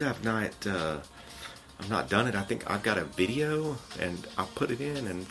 I've not done it. I think I've got a video and I put it in and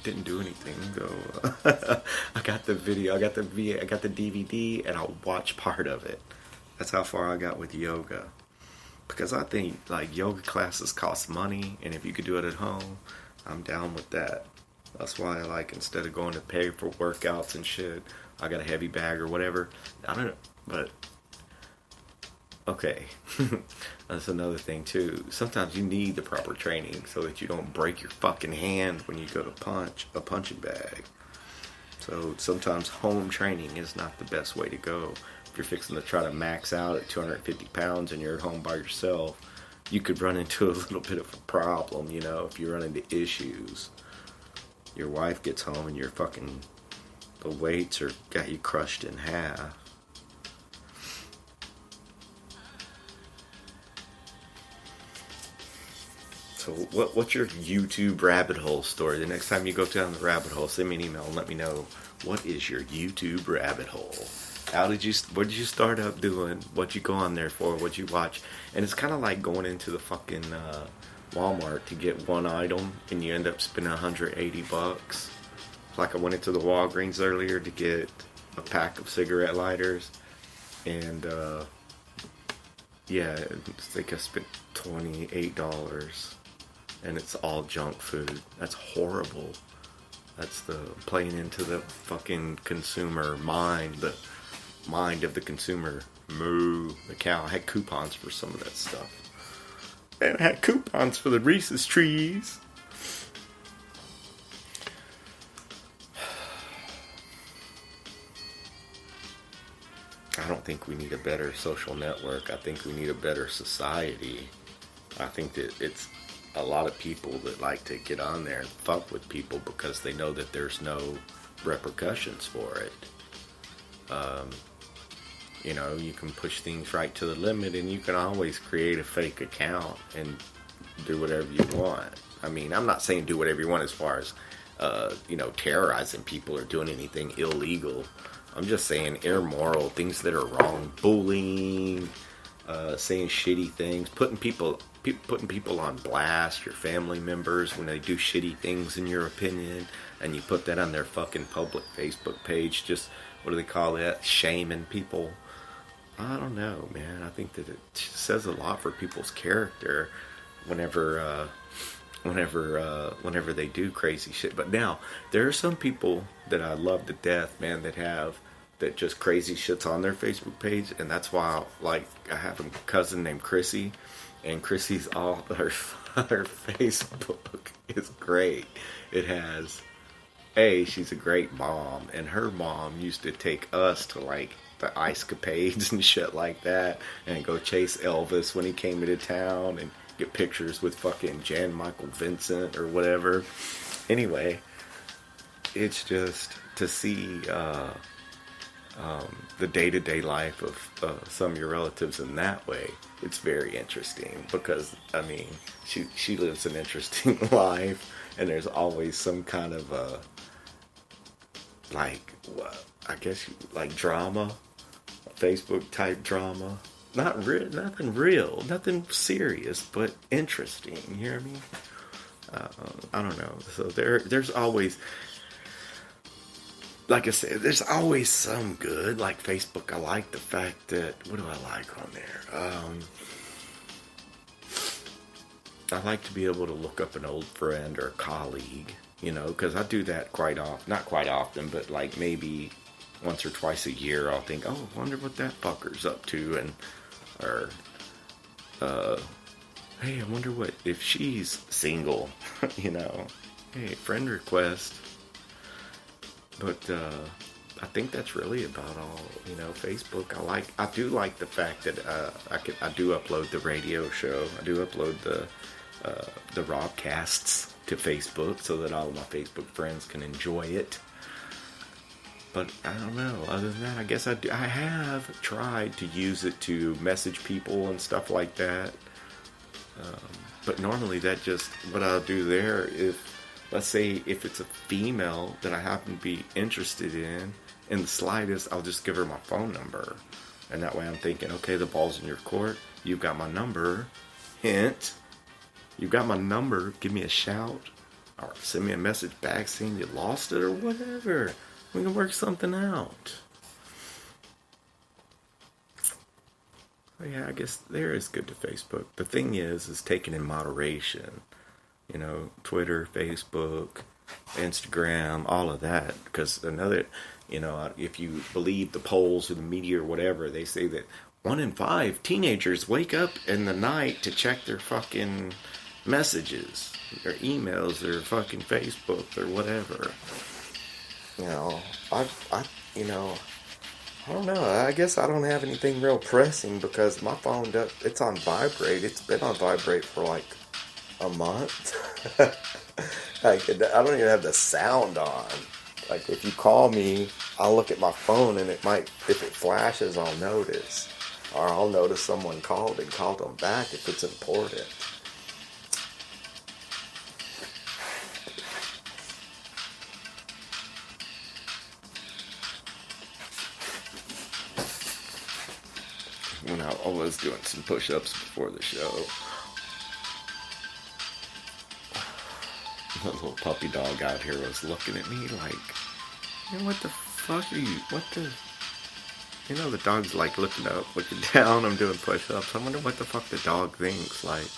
didn't do anything. So I got the video, I got the DVD, and I'll watch part of it. That's how far I got with yoga. Because I think like yoga classes cost money, and if you could do it at home, I'm down with that. That's why I like, instead of going to pay for workouts and shit, I got a heavy bag or whatever. I don't know, but okay. That's another thing too. Sometimes you need the proper training so that you don't break your fucking hand when you go to punch a punching bag. So sometimes home training is not the best way to go. If you're fixing to try to max out at 250 pounds and you're at home by yourself, you could run into a little bit of a problem, you know, if you run into issues. Your wife gets home and the weights are got you crushed in half. So what's your YouTube rabbit hole story? The next time you go down the rabbit hole, send me an email and let me know, what is your YouTube rabbit hole? What did you start up doing? What you go on there for? What you watch? And it's kind of like going into the fucking Walmart to get one item and you end up spending $180. Like I went into the Walgreens earlier to get a pack of cigarette lighters, and yeah, I think I spent $28, and it's all junk food. That's horrible. That's the playing into the fucking consumer mind, the mind of the consumer. Moo, the cow. I had coupons for some of that stuff. And I had coupons for the Reese's trees. I don't think we need a better social network. I think we need a better society. I think that it's a lot of people that like to get on there and fuck with people because they know that there's no repercussions for it. You know, you can push things right to the limit, and you can always create a fake account and do whatever you want. I mean, I'm not saying do whatever you want as far as, you know, terrorizing people or doing anything illegal. I'm just saying immoral, things that are wrong, bullying, saying shitty things, putting people on blast, your family members, when they do shitty things in your opinion, and you put that on their fucking public Facebook page, just, what do they call that, shaming people. I don't know, man. I think that it says a lot for people's character whenever they do crazy shit. But now, there are some people that I love to death, man, that just crazy shit's on their Facebook page, and that's why, like, I have a cousin named Chrissy, and Chrissy's her Facebook is great. It has, she's a great mom, and her mom used to take us to, like, the ice capades and shit like that, and go chase Elvis when he came into town, and get pictures with fucking Jan Michael Vincent or whatever. Anyway, it's just to see the day-to-day life of some of your relatives in that way. It's very interesting because, I mean, she lives an interesting life, and there's always some kind of like drama, Facebook type drama. Nothing real, nothing serious, but interesting. You hear me? I don't know. So there's always, like I said, there's always some good. Like Facebook, I like the fact that, what do I like on there? I like to be able to look up an old friend or a colleague, you know, because I do that quite often. Not quite often, but like maybe once or twice a year, I'll think, oh, I wonder what that fucker's up to, or hey, I wonder if she's single, you know. Hey, friend request. But I think that's really about all, you know. Facebook, I do like the fact that I do upload the radio show. I do upload the Robcasts to Facebook so that all of my Facebook friends can enjoy it. But I don't know. Other than that, I guess I have tried to use it to message people and stuff like that. But normally what I'll do there, let's say if it's a female that I happen to be interested in the slightest, I'll just give her my phone number. And that way I'm thinking, okay, the ball's in your court. You've got my number. Hint. You've got my number. Give me a shout. Or send me a message back saying you lost it or whatever. We can work something out. Oh yeah, I guess there is good to Facebook. The thing is taken in moderation. You know, Twitter, Facebook, Instagram, all of that. Because another, you know, if you believe the polls or the media or whatever, they say that 1 in 5 teenagers wake up in the night to check their fucking messages, their emails, their fucking Facebook, or whatever. You know, I don't know. I guess I don't have anything real pressing because my phone it's on vibrate. It's been on vibrate for like a month. Like, I don't even have the sound on. Like, if you call me, I'll look at my phone and it might, if it flashes, I'll notice. Or I'll notice someone called and called them back if it's important. When I was doing some push-ups before the show, the little puppy dog out here was looking at me like, you know, what the fuck are you, you know, the dog's like looking up, looking down, I'm doing push-ups. I wonder what the fuck the dog thinks, like,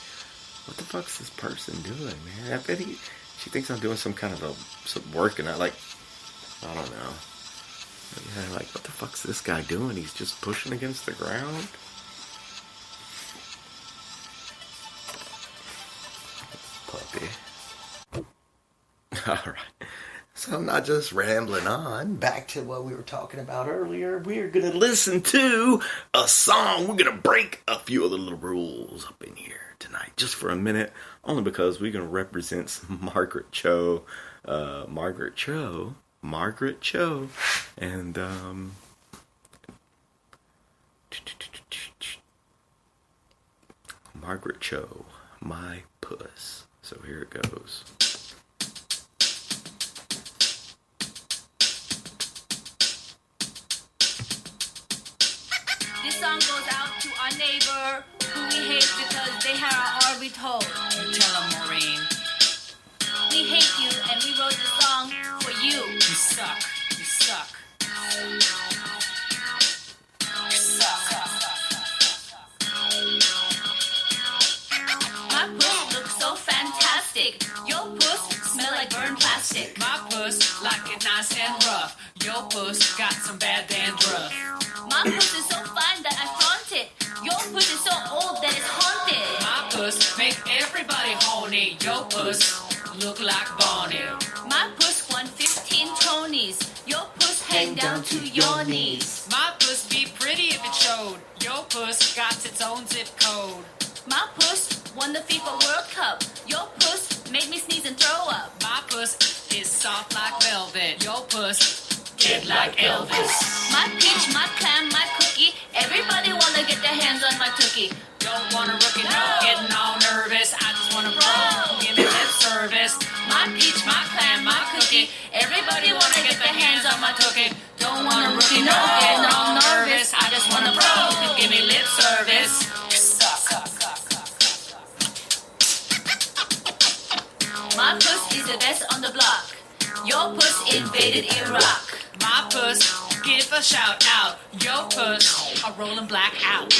what the fuck's this person doing, man? I bet she thinks I'm doing some kind of some working out, like, I don't know. Yeah, like, what the fuck's this guy doing? He's just pushing against the ground? Puppy. Alright. So I'm not just rambling on. Back to what we were talking about earlier. We're going to listen to a song. We're going to break a few of the little rules up in here tonight. Just for a minute. Only because we're going to represent some Margaret Cho. Margaret Cho. And, Margaret Cho, My Puss. So here it goes. This song goes out to our neighbor who we hate because they had our heart retold. Tell them, Maureen. We hate you and we wrote this song for you. You suck. You suck. You suck. My puss looks so fantastic. Your puss smell like burned plastic. My puss like it nice and rough. Your puss got some bad dandruff. My puss is so fine that I flaunt it. Your puss is so old that it's haunted. My puss make everybody horny. Your puss look like Bonnie. My puss won 15 Tonys. Your puss hang down to your knees. My puss be pretty if it showed. Your puss got its own zip code. My puss won the FIFA World Cup. Your puss made me sneeze and throw up. My puss is soft like velvet. Your puss dead like Elvis. My peach, my clam, my cookie. Everybody wanna get their hands on my cookie. Don't want a rookie, no, getting all nervous. I just want a bro, give me lip service. My peach, my clam, my cookie. Everybody wanna get their hands on my cookie. Don't want a rookie, no, getting all nervous. I just want a bro who can give me lip service. My puss is the best on the block. Your puss invaded Iraq. My puss, give a shout out. Your puss, a rolling black out.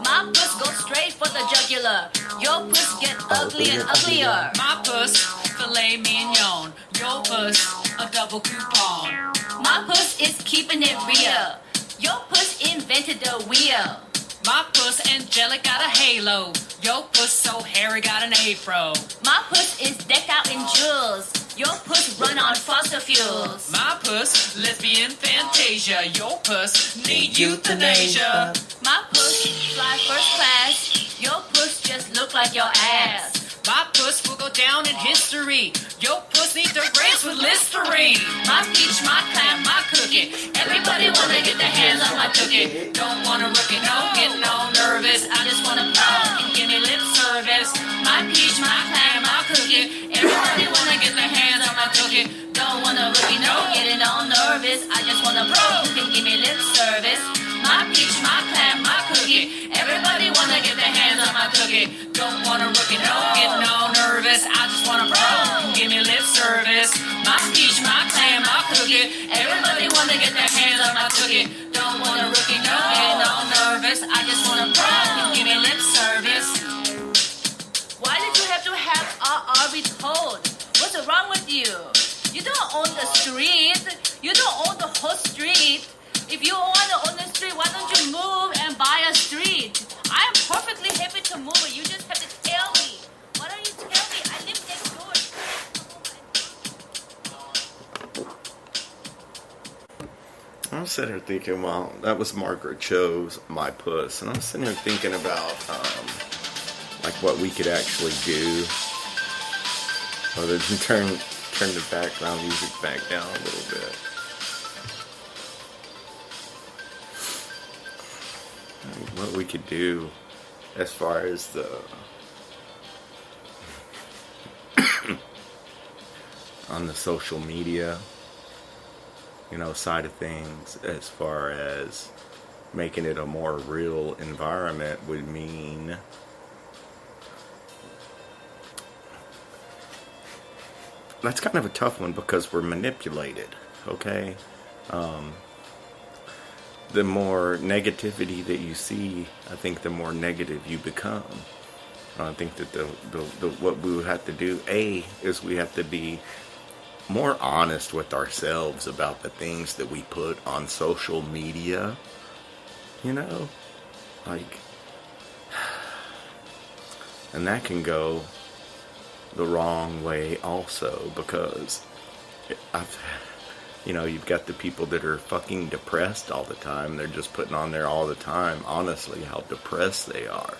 My puss goes straight for the jugular. Your puss get ugly and uglier. My puss, filet mignon. Your puss, a double coupon. My puss is keeping it real. Your puss invented the wheel. My puss angelic got a halo. Your puss so hairy got an afro. My puss is decked out in jewels. Your puss run on fossil fuels. My puss, lesbian fantasia. Your puss need euthanasia. My puss fly first class. Your puss just look like your ass. My puss will go down in history. Your puss needs to race with Listerine. My peach, my clam, my cookie. Everybody wanna get their hands on my cookie. Don't want a rookie, no, getting all nervous. I just wanna blow and give me lip service. My peach, my clam, my cookie. Everybody wanna get their hands on my cookie. Don't wanna rookie, no, getting all nervous. I just wanna bro who can give me lip service. My peach, my clam, their hands on my cookie. Don't want a rookie, no, getting all nervous. I just want a pro who give me lip service. Why did you have to have RV told? What's wrong with you? You don't own the street. You don't own the whole street. If you want to own the street, why don't you move and buy a street? I'm perfectly happy to move it. You just have to tell me. Why don't you tell me? I live next door. I'm sitting here thinking, well, that was Margaret Cho's My Puss. And I'm sitting here thinking about, like, what we could actually do. Other than turn the background music back down a little bit. What we could do as far as the on the social media, side of things, as far as making it a more real environment would mean that's kind of a tough one because we're manipulated, okay? The more negativity that you see, I think the more negative you become. I think that the what we would have to do, is we have to be more honest with ourselves about the things that we put on social media. Like, and that can go the wrong way also, because you've got the people that are fucking depressed all the time. They're just putting on there all the time, honestly, how depressed they are.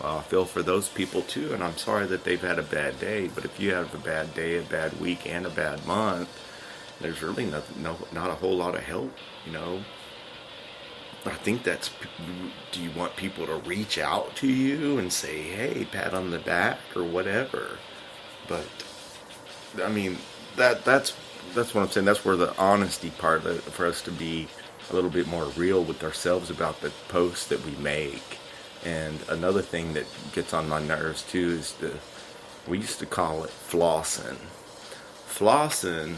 Well, I feel for those people too, and I'm sorry that they've had a bad day, but if you have a bad day, a bad week, and a bad month, there's really not a whole lot of help, I think that's, do you want people to reach out to you and say, hey, pat on the back or whatever? But, I mean, that's what I'm saying. That's where the honesty part of it, for us to be a little bit more real with ourselves about the posts that we make. And another thing that gets on my nerves too is we used to call it flossing. Fronting.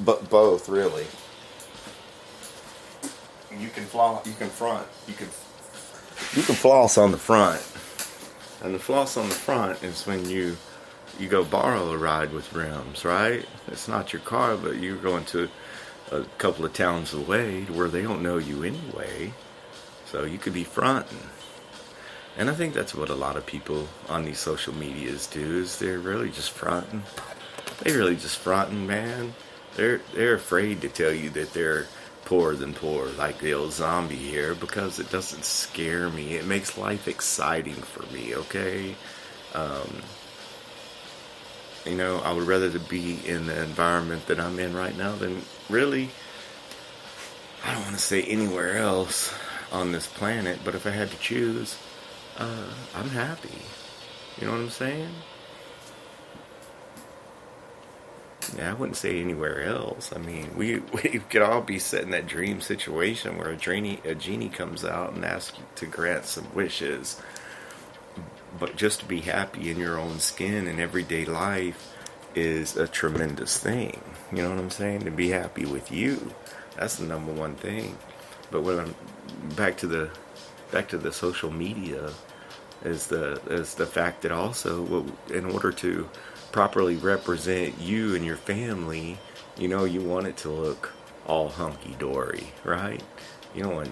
But both, really. You can floss, you can front, you can floss on the front. And the floss on the front is when you go borrow a ride with rims, right? It's not your car, but you're going to a couple of towns away where they don't know you anyway. So you could be fronting. And I think that's what a lot of people on these social medias do, is they're really just fronting. They're really just fronting, man. They're afraid to tell you that they're poorer than poor, like the old zombie here, because it doesn't scare me. It makes life exciting for me, okay? I would rather to be in the environment that I'm in right now than really, I don't want to say anywhere else on this planet, but if I had to choose, I'm happy. You know what I'm saying? Yeah, I wouldn't say anywhere else. I mean, we could all be set in that dream situation where a genie comes out and asks you to grant some wishes. But just to be happy in your own skin in everyday life is a tremendous thing. You know what I'm saying? To be happy with you, that's the number one thing. But when I'm back to the social media, is the fact that also, in order to properly represent you and your family, you want it to look all hunky-dory, right? You don't want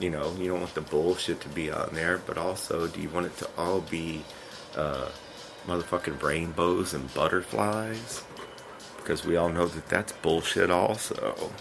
you don't want the bullshit to be on there, but also, do you want it to all be motherfucking rainbows and butterflies? Because we all know that that's bullshit also.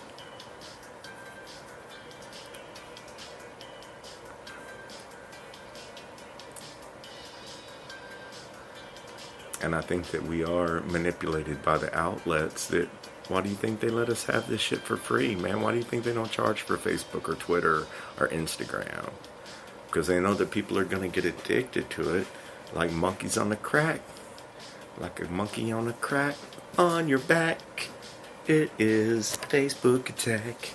And I think that we are manipulated by the outlets that, why do you think they let us have this shit for free, man? Why do you think they don't charge for Facebook or Twitter or Instagram? Because they know that people are going to get addicted to it like monkeys on a crack. Like a monkey on a crack on your back. It is Facebook attack.